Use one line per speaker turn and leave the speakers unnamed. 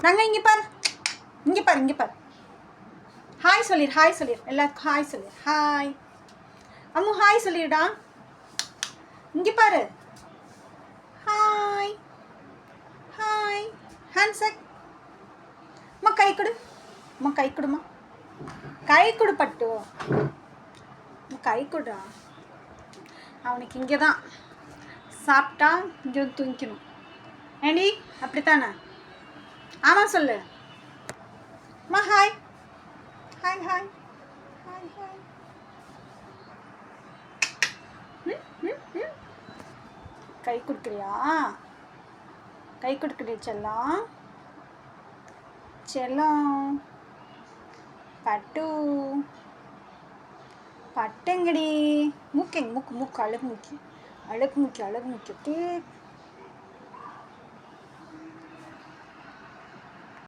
நாங்கள் இங்கே பாரு, இங்கே பாரு, இங்கே பாரு. ஹாய் சொல்லிடு, ஹாய் சொல்லிடு, எல்லாருக்கும் ஹாய் சொல்லிடு. ஹாய் அம்மு, ஹாய் சொல்லிடுடா. இங்கே பாரு. Hi hi. ஹேண்ட்ஸக். அம்மா கை கொடு, அம்மா கை கொடுமா, கை கொடு பட்டு, கை கொடுடா. அவனுக்கு இங்கே தான் சாப்பிட்டா இங்கே வந்து தூங்கிக்கணும். ஏண்டி அப்படித்தானே? ஆமாம் சொல்லு. அம்மா hi hi hi hi hi. கை கொடுக்குறியா? கை கொடுக்குறியா செல்லம்? செல்லம் பட்டு பட்டுங்கடி. மூக்கு மூக்கு மூக்கு அழகு மூக்கி, அழகு மூக்கி, அழகு மூக்கி.